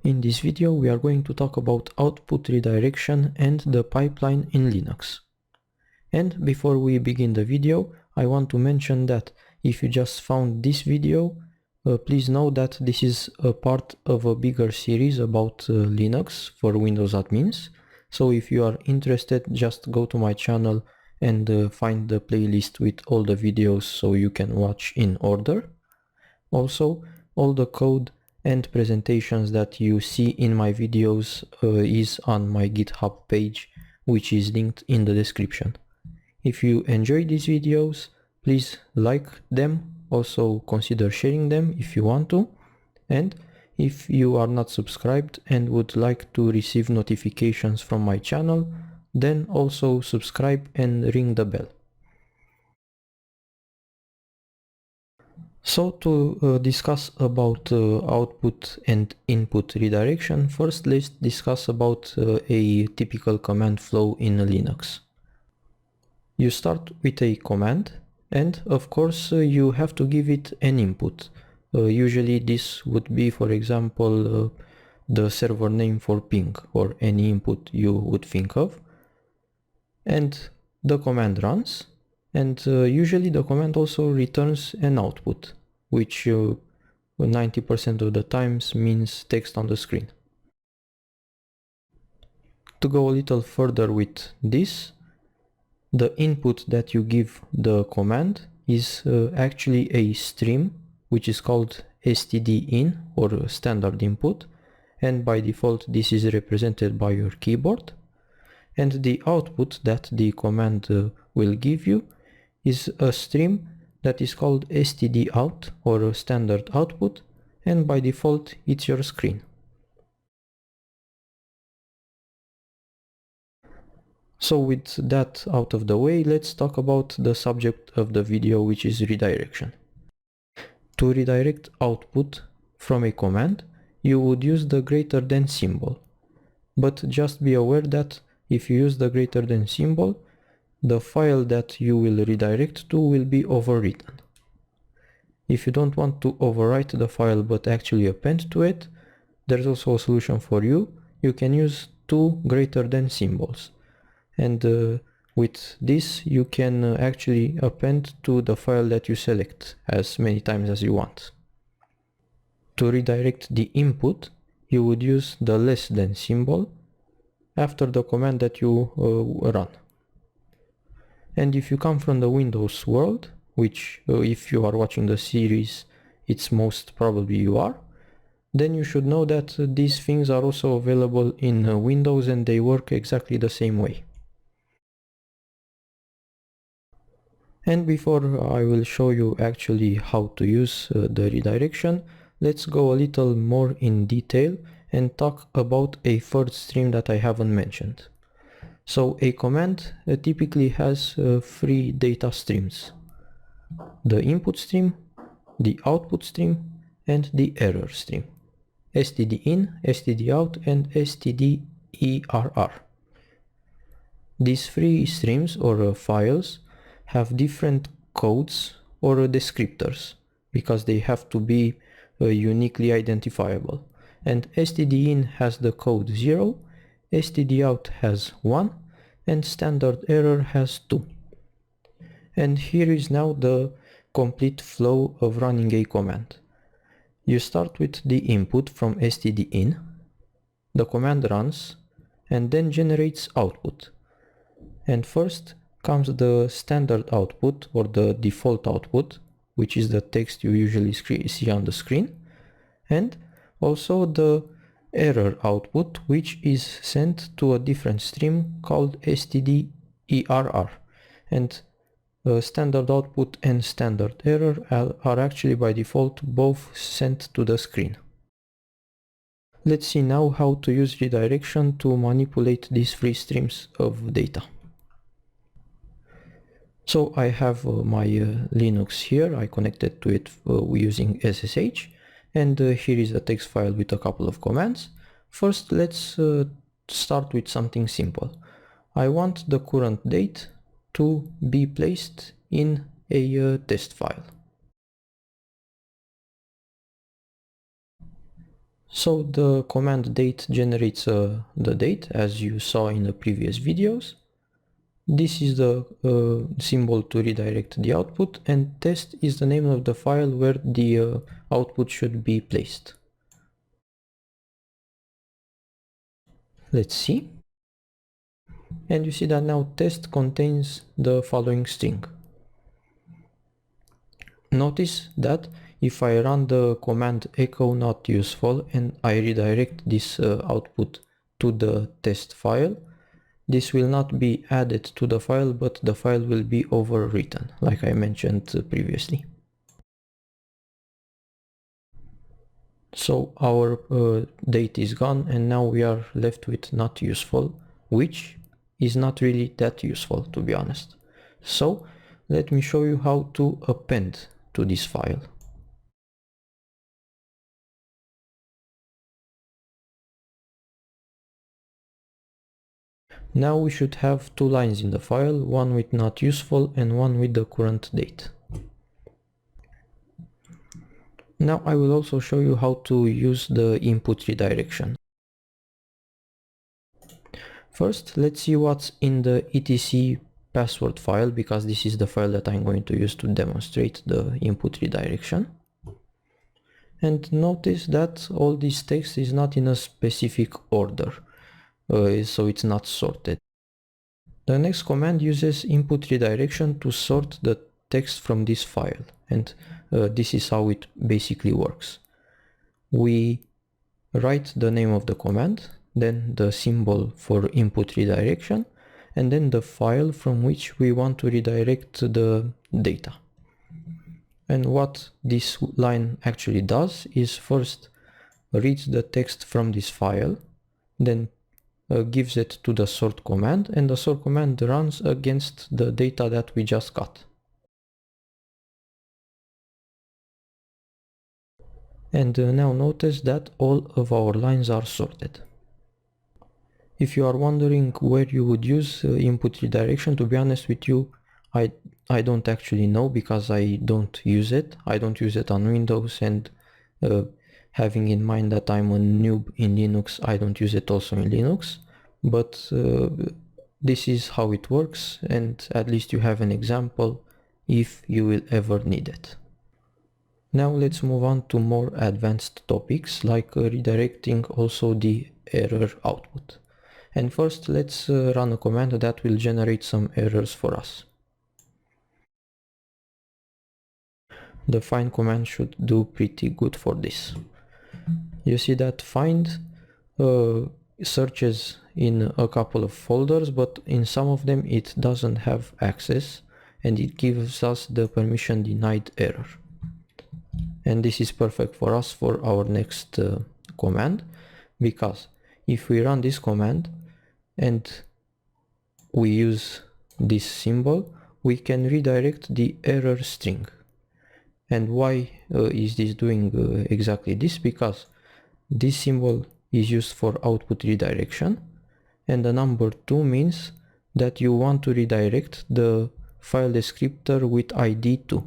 In this video we are going to talk about output redirection and the pipeline in Linux. And before we begin the video, I want to mention that if you just found this video, please know that this is a part of a bigger series about Linux for Windows admins. So if you are interested, just go to my channel and find the playlist with all the videos so you can watch in order. Also, all the code and presentations that you see in my videos is on my GitHub page, which is linked in the description. If you enjoy these videos, please like them, also consider sharing them if you want to, and if you are not subscribed and would like to receive notifications from my channel, then also subscribe and ring the bell. So to discuss about output and input redirection, first let's discuss about a typical command flow in Linux. You start with a command and of course you have to give it an input. Usually this would be, for example, the server name for ping or any input you would think of. And the command runs, and usually the command also returns an output, which 90% of the times means text on the screen. To go a little further with this, the input that you give the command is actually a stream, which is called stdin or standard input, and by default this is represented by your keyboard. And the output that the command will give you is a stream that is called stdout or a standard output, and by default it's your screen. So with that out of the way, let's talk about the subject of the video, which is redirection. To redirect output from a command, you would use the greater than symbol. But just be aware that if you use the greater than symbol, the file that you will redirect to will be overwritten. If you don't want to overwrite the file but actually append to it, there's also a solution for you. You can use two greater than symbols. And with this you can actually append to the file that you select as many times as you want. To redirect the input, you would use the less than symbol after the command that you run. And if you come from the Windows world, which if you are watching the series, it's most probably you are, then you should know that these things are also available in Windows and they work exactly the same way. And before I will show you actually how to use the redirection, let's go a little more in detail and talk about a third stream that I haven't mentioned. So a command typically has three data streams: the input stream, the output stream, and the error stream: stdin, stdout, and stderr. These three streams or files have different codes or descriptors because they have to be uniquely identifiable. And stdin has the code 0, stdout has 1, and standard error has 2. And here is now the complete flow of running a command. You start with the input from stdin, the command runs, and then generates output. And first comes the standard output or the default output, which is the text you usually see on the screen, and also the error output, which is sent to a different stream called stderr. And standard output and standard error are actually by default both sent to the screen. Let's see now how to use redirection to manipulate these three streams of data. So I have my Linux here. I connected to it using SSH, and here is a text file with a couple of commands. First, let's start with something simple. I want the current date to be placed in a test file. So the command date generates the date as you saw in the previous videos. This is the symbol to redirect the output, and test is the name of the file where the output should be placed. Let's see. And you see that now test contains the following string. Notice that if I run the command echo not useful and I redirect this output to the test file, this will not be added to the file, but the file will be overwritten, like I mentioned previously. So our date is gone and now we are left with not useful, which is not really that useful, to be honest. So let me show you how to append to this file. Now we should have two lines in the file, one with not useful and one with the current date. Now I will also show you how to use the input redirection. First, let's see what's in the etc password file, because this is the file that I'm going to use to demonstrate the input redirection. And notice that all this text is not in a specific order, so it's not sorted. The next command uses input redirection to sort the text from this file, and this is how it basically works. We write the name of the command, then the symbol for input redirection, and then the file from which we want to redirect the data. And what this line actually does is first reads the text from this file, then gives it to the sort command, and the sort command runs against the data that we just got. And now notice that all of our lines are sorted. If you are wondering where you would use input redirection, to be honest with you, I don't actually know, because I don't use it. I don't use it on Windows, and having in mind that I'm a noob in Linux, I don't use it also in Linux. But this is how it works, and at least you have an example if you will ever need it. Now let's move on to more advanced topics, like redirecting also the error output. And first let's run a command that will generate some errors for us. The find command should do pretty good for this. You see that find searches in a couple of folders, but in some of them it doesn't have access, and it gives us the permission denied error. And this is perfect for us for our next command, because if we run this command and we use this symbol, we can redirect the error string. And why is this doing exactly this? Because this symbol is used for output redirection, and the number 2 means that you want to redirect the file descriptor with ID 2,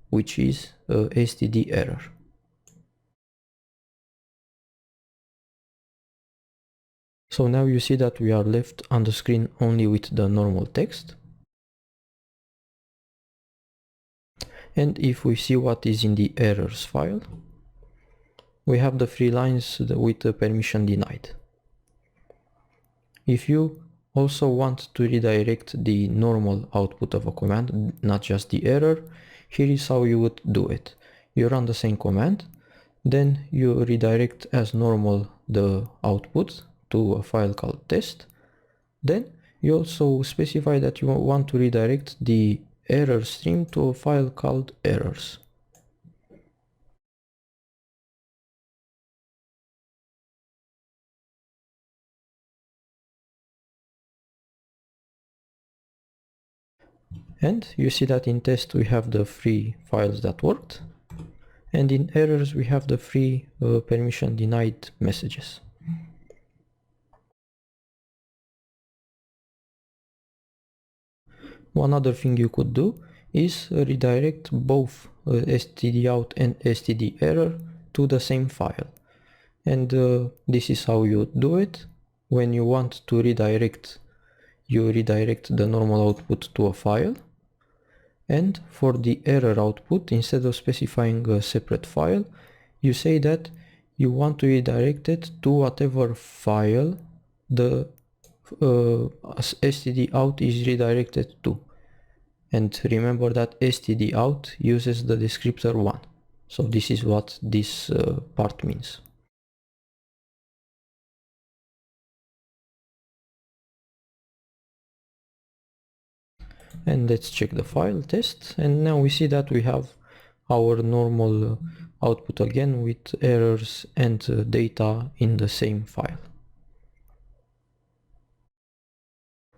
which is std error. So now you see that we are left on the screen only with the normal text. And if we see what is in the errors file, we have the 3 lines with the permission denied. If you also want to redirect the normal output of a command, not just the error, here is how you would do it. You run the same command, then you redirect as normal the output to a file called test. Then you also specify that you want to redirect the error stream to a file called errors. And you see that in test we have the 3 files that worked, and in errors we have the 3 permission denied messages. One other thing you could do is redirect both stdout and stderror to the same file. And this is how you do it. When you want to redirect, you redirect the normal output to a file. And for the error output, instead of specifying a separate file, you say that you want to redirect it to whatever file the stdout is redirected to. And remember that stdout uses the descriptor 1. So this is what this part means. And let's check the file test, and now we see that we have our normal output again with errors and data in the same file.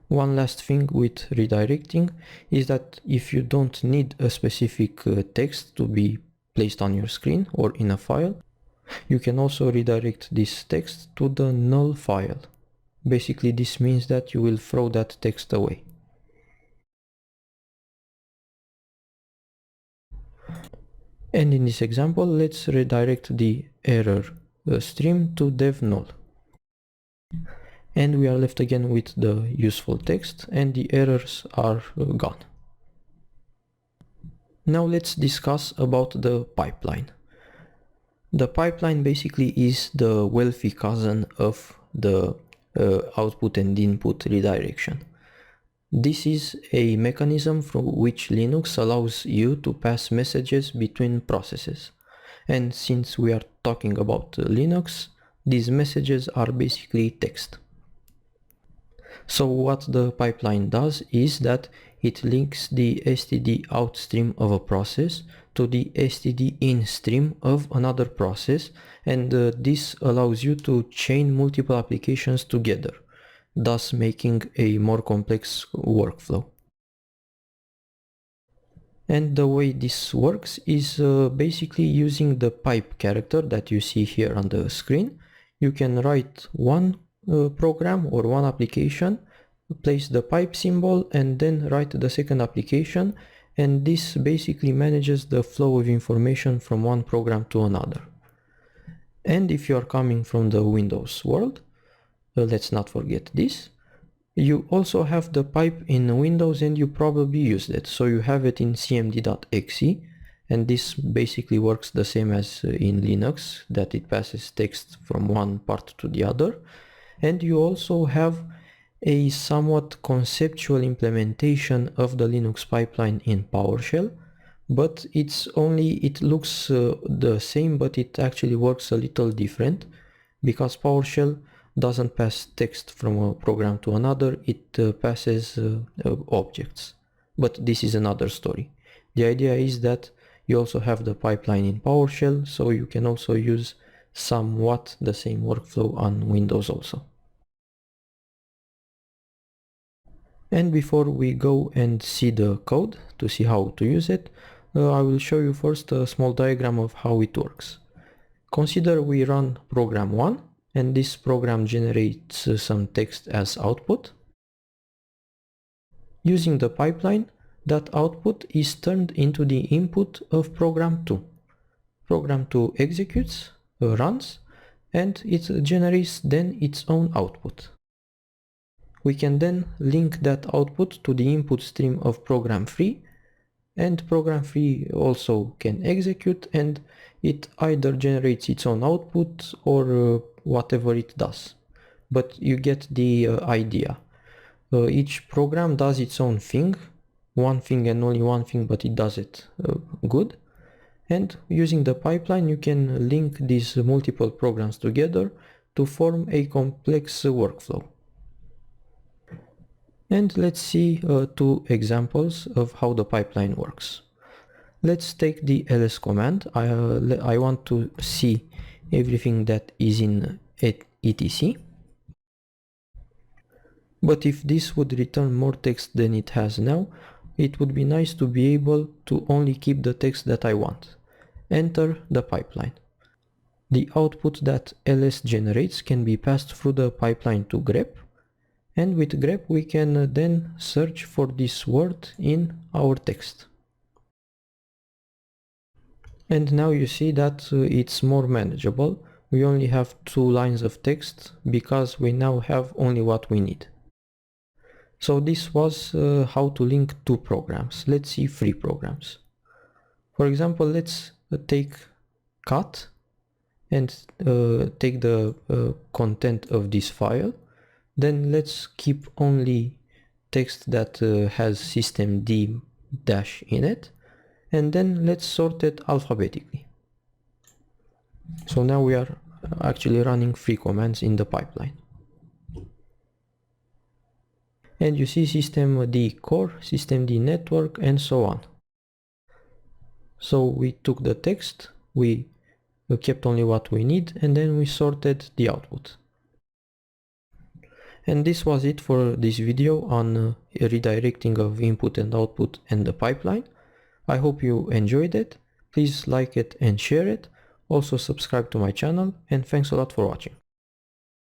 One last thing with redirecting is that if you don't need a specific text to be placed on your screen or in a file, you can also redirect this text to the null file. Basically, this means that you will throw that text away. And in this example, let's redirect the error stream to dev null. And we are left again with the useful text and the errors are gone. Now let's discuss about the pipeline. The pipeline basically is the wealthy cousin of the output and input redirection. This is a mechanism through which Linux allows you to pass messages between processes. And since we are talking about Linux, these messages are basically text. So what the pipeline does is that it links the stdout stream of a process to the stdin stream of another process, and this allows you to chain multiple applications together, thus making a more complex workflow. And the way this works is basically using the pipe character that you see here on the screen. You can write one program or one application, place the pipe symbol, and then write the second application, and this basically manages the flow of information from one program to another. And if you are coming from the Windows world, let's not forget this, you also have the pipe in Windows and you probably used it. So you have it in cmd.exe, and this basically works the same as in Linux, that it passes text from one part to the other. And you also have a somewhat conceptual implementation of the Linux pipeline in PowerShell, but it looks the same, but it actually works a little different, because PowerShell doesn't pass text from a program to another, it passes objects. But this is another story. The idea is that you also have the pipeline in PowerShell, so you can also use somewhat the same workflow on Windows also. And before we go and see the code to see how to use it, I will show you first a small diagram of how it works. Consider we run program 1, and this program generates some text as output. Using the pipeline, that output is turned into the input of program 2. Program 2 executes, runs, and it generates then its own output. We can then link that output to the input stream of program 3, and program 3 also can execute, and it either generates its own output or whatever it does. But you get the idea. Each program does its own thing, one thing and only one thing, but it does it good. And using the pipeline, you can link these multiple programs together to form a complex workflow. And let's see two examples of how the pipeline works. Let's take the ls command. I want to see everything that is in etc. But if this would return more text than it has now, it would be nice to be able to only keep the text that I want. Enter the pipeline. The output that ls generates can be passed through the pipeline to grep, and with grep we can then search for this word in our text. And now you see that it's more manageable, we only have 2 lines of text because we now have only what we need. So this was how to link 2 programs. Let's see 3 programs. For example, let's take cut and take the content of this file. Then let's keep only text that has systemd dash in it, and then let's sort it alphabetically. So now we are actually running 3 commands in the pipeline. And you see systemd core, systemd network, and so on. So we took the text, we kept only what we need, and then we sorted the output. And this was it for this video on redirecting of input and output and the pipeline. I hope you enjoyed it. Please like it and share it. Also subscribe to my channel, and thanks a lot for watching.